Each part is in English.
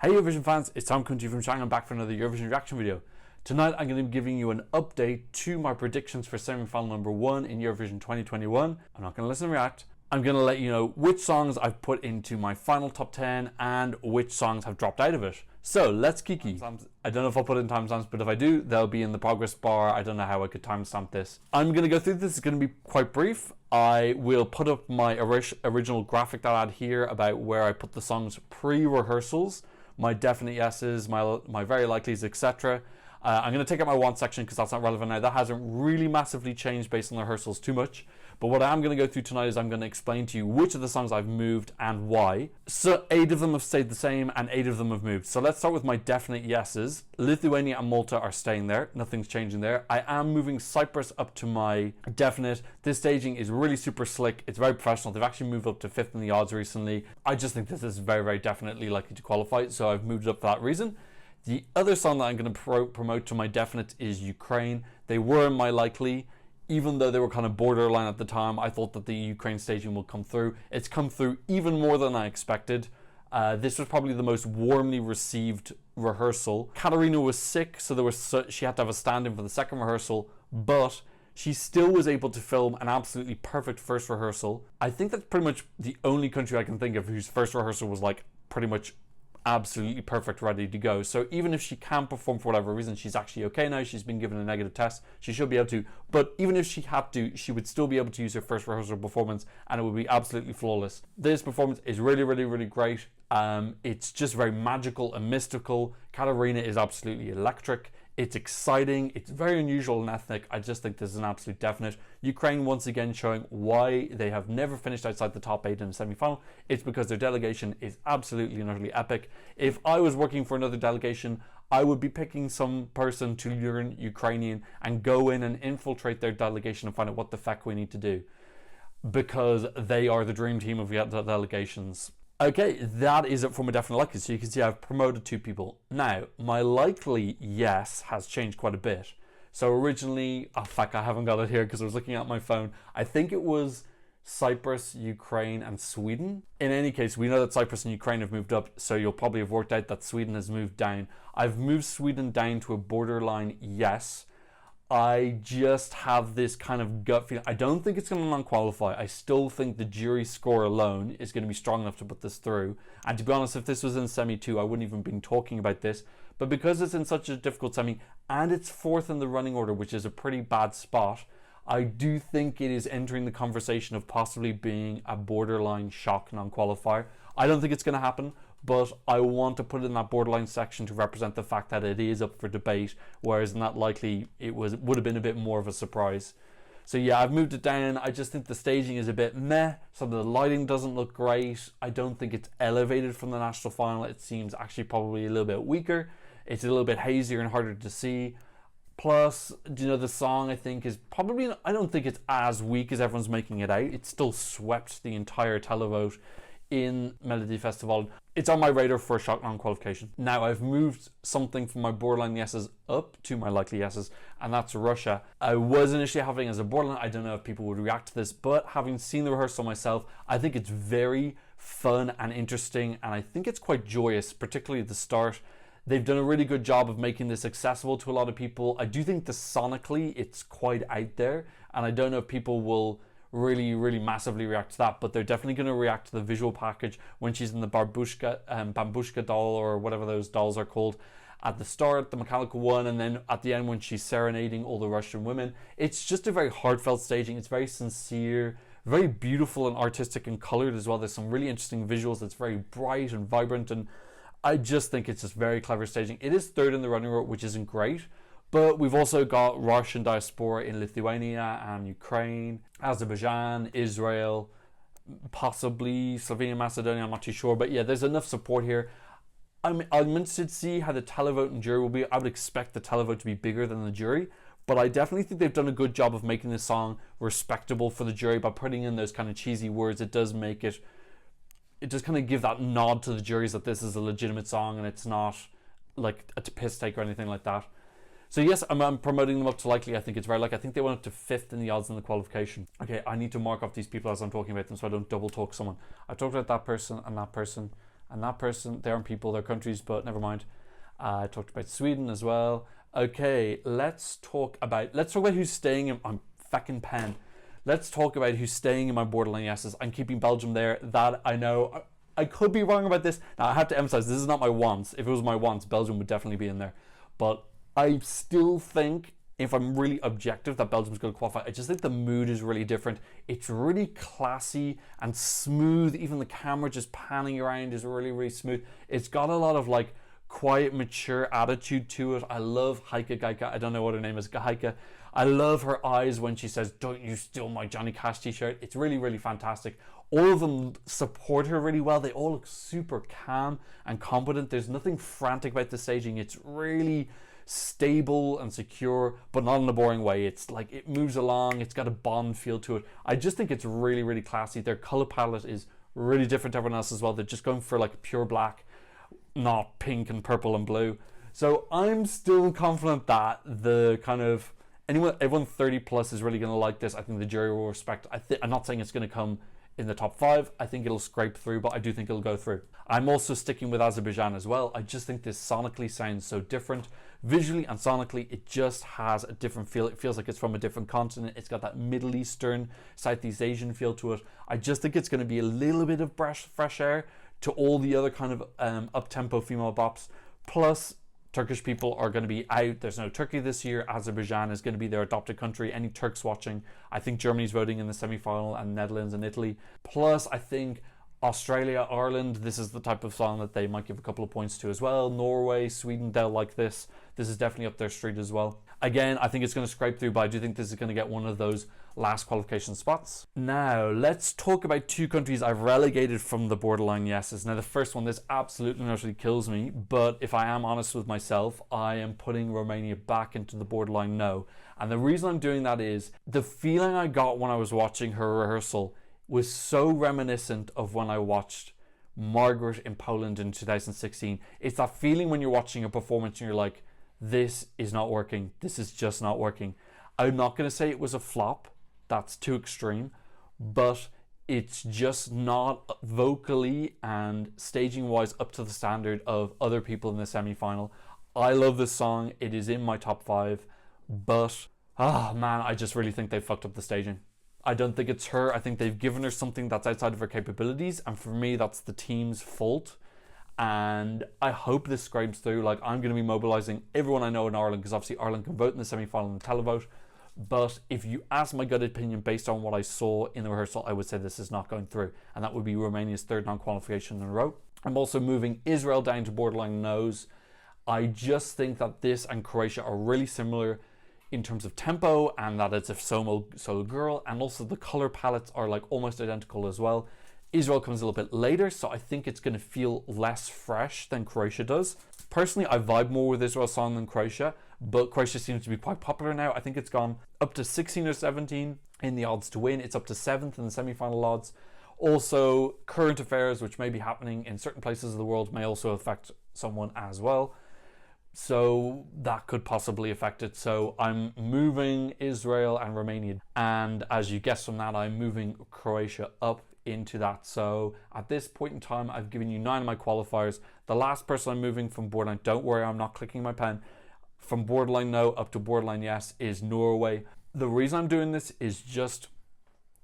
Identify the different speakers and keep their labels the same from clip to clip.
Speaker 1: Hey Eurovision fans, it's Tom Kunti from Shanghai. I'm back for another Eurovision reaction video. Tonight I'm going to be giving you an update to my predictions for semi-final number 1 in Eurovision 2021. I'm not going to listen and react. I'm going to let you know which songs I've put into my final top 10 and which songs have dropped out of it. So let's kiki. I don't know if I'll put in timestamps, but if I do, they'll be in the progress bar. I don't know how I could timestamp this. I'm going to go through this. It's going to be quite brief. I will put up my original graphic that I had here about where I put the songs pre-rehearsals, my definite yeses, my very likelies, etc. I'm going to take out my want section because that's not relevant now. That hasn't really massively changed based on the rehearsals too much. But what I am going to go through tonight is I'm going to explain to you which of the songs I've moved and why. So 8 of them have stayed the same and 8 of them have moved. So let's start with my definite yeses. Lithuania and Malta are staying there. Nothing's changing there. I am moving Cyprus up to my definite. This staging is really super slick. It's very professional. They've actually moved up to 5th in the odds recently. I just think this is very, very definitely likely to qualify. So I've moved it up for that reason. The other song that I'm going to promote to my definite is Ukraine. They were in my likely. Even though they were kind of borderline at the time, I thought that the Ukraine staging would come through. It's come through even more than I expected. This was probably the most warmly received rehearsal. Katarina was sick, so she had to have a stand-in for the second rehearsal, but she still was able to film an absolutely perfect first rehearsal. I think that's pretty much the only country I can think of whose first rehearsal was like pretty much absolutely perfect, ready to go. So even if she can't perform for whatever reason, she's actually okay now. She's been given a negative test. She should be able to. But even if she had to, she would still be able to use her first rehearsal performance and it would be absolutely flawless. This performance is really, really, really great. It's just very magical and mystical. Katarina is absolutely electric. It's exciting. It's very unusual and ethnic. I just think this is an absolute definite. Ukraine once again showing why they have never finished outside the top 8 in the semi-final. It's because their delegation is absolutely and utterly epic. If I was working for another delegation, I would be picking some person to learn Ukrainian and go in and infiltrate their delegation and find out what the feck we need to do. Because they are the dream team of delegations. Okay, that is it for my definite likely. So you can see I've promoted 2 people. Now, my likely yes has changed quite a bit. So originally, oh fuck, I haven't got it here because I was looking at my phone. I think it was Cyprus, Ukraine, and Sweden. In any case, we know that Cyprus and Ukraine have moved up, so you'll probably have worked out that Sweden has moved down. I've moved Sweden down to a borderline yes. I just have this kind of gut feeling. I don't think it's going to non-qualify. I still think the jury score alone is going to be strong enough to put this through. And to be honest, if this was in semi-2, I wouldn't even been talking about this. But because it's in such a difficult semi, and it's 4th in the running order, which is a pretty bad spot, I do think it is entering the conversation of possibly being a borderline shock non-qualifier. I don't think it's going to happen, but I want to put it in that borderline section to represent the fact that it is up for debate, whereas not likely it would have been a bit more of a surprise. So yeah, I've moved it down. I just think the staging is a bit meh. Some of the lighting doesn't look great. I don't think it's elevated from the national final. It seems actually probably a little bit weaker. It's a little bit hazier and harder to see. Plus, you know, the song I think is probably, I don't think it's as weak as everyone's making it out. It still swept the entire televote in Melody Festival. It's on my radar for a shock non-qualification. Now I've moved something from my borderline yeses up to my likely yeses, and that's Russia. I was initially having it as a borderline. I don't know if people would react to this, but having seen the rehearsal myself, I think it's very fun and interesting, and I think it's quite joyous, particularly at the start. They've done a really good job of making this accessible to a lot of people. I do think sonically it's quite out there, and I don't know if people will really massively react to that, but they're definitely going to react to the visual package when she's in the bambushka doll, or whatever those dolls are called, at the start, the mechanical one, and then at the end when she's serenading all the Russian women. It's just a very heartfelt staging. It's very sincere, very beautiful and artistic and colored as well. There's some really interesting visuals. It's very bright and vibrant, and I just think it's just very clever staging. It is 3rd in the running order, which isn't great, but we've also got Russian diaspora in Lithuania and Ukraine, Azerbaijan, Israel, possibly Slovenia, Macedonia, I'm not too sure. But yeah, there's enough support here. I'm interested to see how the televote and jury will be. I would expect the televote to be bigger than the jury, but I definitely think they've done a good job of making this song respectable for the jury by putting in those kind of cheesy words. It does make it does kind of give that nod to the juries that this is a legitimate song and it's not like a piss take or anything like that. So yes, I'm promoting them up to likely. I think it's very likely. I think they went up to 5th in the odds in the qualification. Okay, I need to mark off these people as I'm talking about them so I don't double talk someone. I talked about that person and that person. and that person, they aren't people, they're countries, but never mind. I talked about Sweden as well. Okay, let's talk about who's staying in my fucking pen. Let's talk about who's staying in my borderline yeses. I'm keeping Belgium there. That I know. I could be wrong about this. Now I have to emphasize, this is not my wants. If it was my wants, Belgium would definitely be in there. But I still think, if I'm really objective, that Belgium's going to qualify. I just think the mood is really different. It's really classy and smooth. Even the camera just panning around is really, really smooth. It's got a lot of like quiet, mature attitude to it. I love Heike Geike. I don't know what her name is, Heike. I love her eyes when she says, "Don't you steal my Johnny Cash t-shirt." It's really, really fantastic. All of them support her really well. They all look super calm and competent. There's nothing frantic about the staging. It's really stable and secure, but not in a boring way. It's like it moves along. It's got a Bond feel to it. I just think it's really, really classy. Their color palette is really different to everyone else as well. They're just going for like pure black, not pink and purple and blue. So I'm still confident that the kind of everyone 30 plus is really going to like this. I think the jury will respect. I'm not saying it's going to come in the top 5. I think it'll scrape through, but I do think it'll go through. I'm also sticking with Azerbaijan as well. I just think this sonically sounds so different. Visually and sonically, it just has a different feel. It feels like it's from a different continent. It's got that Middle Eastern, Southeast Asian feel to it. I just think it's going to be a little bit of fresh air to all the other kind of up-tempo female bops. Plus, Turkish people are going to be out. There's no Turkey this year. Azerbaijan is going to be their adopted country. Any Turks watching, I think Germany's voting in the semi-final, and Netherlands and Italy. Plus, I think Australia, Ireland, this is the type of song that they might give a couple of points to as well. Norway, Sweden, they'll like this. This is definitely up their street as well. Again, I think it's going to scrape through, but I do think this is going to get one of those last qualification spots. Now, let's talk about 2 countries I've relegated from the borderline yeses. Now, the first one, this absolutely and utterly kills me, but if I am honest with myself, I am putting Romania back into the borderline no. And the reason I'm doing that is the feeling I got when I was watching her rehearsal was so reminiscent of when I watched Margaret in Poland in 2016. It's that feeling when you're watching a performance and you're like, this is not working. This is just not working. I'm not going to say it was a flop. That's too extreme. But it's just not vocally and staging wise up to the standard of other people in the semi-final. I love this song. It is in my top 5. But, man, I just really think they fucked up the staging. I don't think it's her. I think they've given her something that's outside of her capabilities. And for me, that's the team's fault. And I hope this scrapes through. Like, I'm going to be mobilizing everyone I know in Ireland, because obviously Ireland can vote in the semi-final and televote. But if you ask my gut opinion based on what I saw in the rehearsal, I would say this is not going through. And that would be Romania's 3rd non-qualification in a row. I'm also moving Israel down to borderline no's. I just think that this and Croatia are really similar in terms of tempo, and that it's a solo girl, and also the color palettes are like almost identical as well. Israel comes a little bit later, so I think it's going to feel less fresh than Croatia does. Personally, I vibe more with Israel's song than Croatia, but Croatia seems to be quite popular now. I think it's gone up to 16 or 17 in the odds to win. It's up to 7th in the semi-final odds. Also, current affairs, which may be happening in certain places of the world, may also affect someone as well. So that could possibly affect it. So I'm moving Israel and Romania. And as you guessed from that, I'm moving Croatia up into that. So at this point in time, I've given you 9 of my qualifiers. The last person I'm moving from borderline, don't worry, I'm not clicking my pen, from borderline no up to borderline yes, is Norway. The reason I'm doing this is just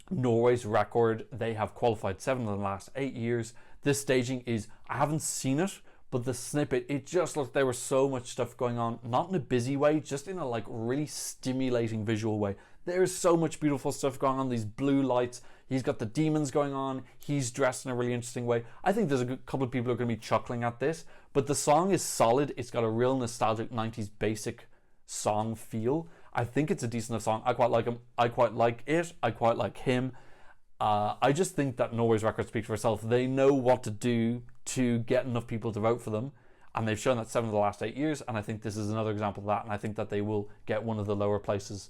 Speaker 1: Norway's record. They have qualified 7 in the last 8 years. This staging is, I haven't seen it, but the snippet, it just looked, there was so much stuff going on, not in a busy way, just in a like really stimulating visual way. There's so much beautiful stuff going on, these blue lights, he's got the demons going on, he's dressed in a really interesting way. I think there's a couple of people who are going to be chuckling at this, but the song is solid. It's got a real nostalgic 90s basic song feel. I think it's a decent enough song. I quite like him. I quite like it. I quite like him. I just think that Norway's record speaks for itself. They know what to do to get enough people to vote for them, and they've shown that 7 of the last 8 years, and I think this is another example of that, and I think that they will get one of the lower places.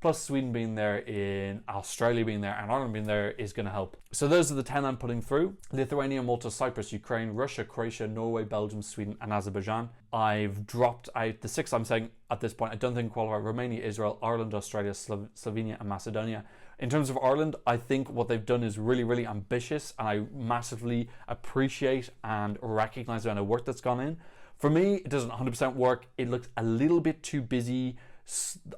Speaker 1: Plus Sweden being there, in Australia being there, and Ireland being there is going to help. So those are the 10 I'm putting through: Lithuania, Malta, Cyprus, Ukraine, Russia, Croatia, Norway, Belgium, Sweden and Azerbaijan. I've dropped out the 6 I'm saying at this point I don't think qualify: Romania, Israel, Ireland, Australia, Slovenia and Macedonia. In terms of Ireland, I think what they've done is really, really ambitious, and I massively appreciate and recognize the amount of work that's gone in. For me, it doesn't 100% work. It looks a little bit too busy.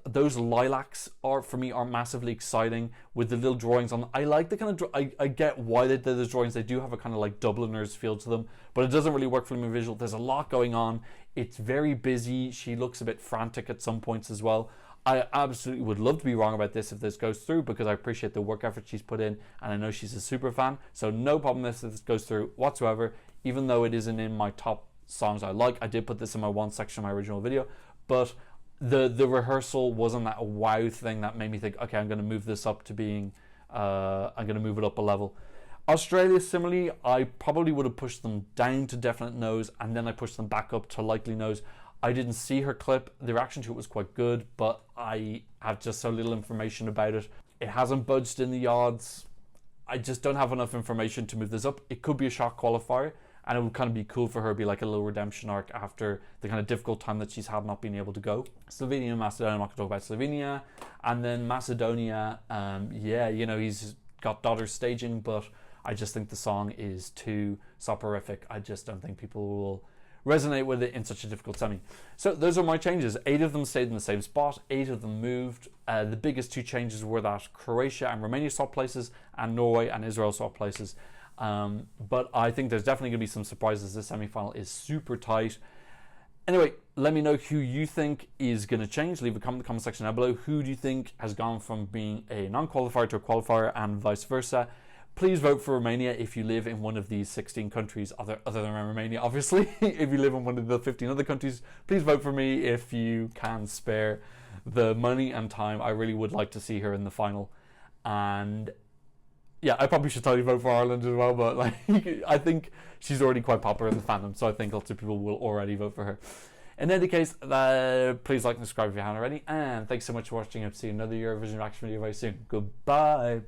Speaker 1: Those lilacs for me are massively exciting with the little drawings on. I like the kind of I get why they did those drawings. They do have a kind of like Dubliners feel to them, but it doesn't really work for me visual. There's a lot going on. It's very busy. She looks a bit frantic at some points as well. I absolutely would love to be wrong about this if this goes through, because I appreciate the work effort she's put in, and I know she's a super fan, so no problem if this goes through whatsoever. Even though it isn't in my top songs I like, I did put this in my one section of my original video, but the rehearsal wasn't that wow thing that made me think, okay, I'm going to move this up to being I'm going to move it up a level. Australia, similarly, I probably would have pushed them down to definite no's, and then I pushed them back up to likely no's. I didn't see her clip. The reaction to it was quite good, but I have just so little information about it. It hasn't budged in the odds. I just don't have enough information to move this up. It could be a shock qualifier, and it would kind of be cool for her to be like a little redemption arc after the kind of difficult time that she's had not being able to go. Slovenia and Macedonia, I'm not going to talk about Slovenia. And then Macedonia, yeah, you know, he's got daughters staging, but I just think the song is too soporific. I just don't think people will resonate with it in such a difficult semi. So those are my changes. 8 of them stayed in the same spot, 8 of them moved. The biggest 2 changes were that Croatia and Romania swapped places, and Norway and Israel swapped places. But I think there's definitely going to be some surprises. This semi-final is super tight. Anyway, let me know who you think is going to change. Leave a comment in the comment section down below. Who do you think has gone from being a non-qualifier to a qualifier, and vice versa? Please vote for Romania if you live in one of these 16 countries, other than Romania, obviously. If you live in one of the 15 other countries, please vote for me if you can spare the money and time. I really would like to see her in the final. And yeah, I probably should tell you vote for Ireland as well, but like, I think she's already quite popular in the fandom, so I think lots of people will already vote for her. In any case, please like and subscribe if you haven't already, and thanks so much for watching. I'll see you in another Eurovision reaction video very soon. Goodbye.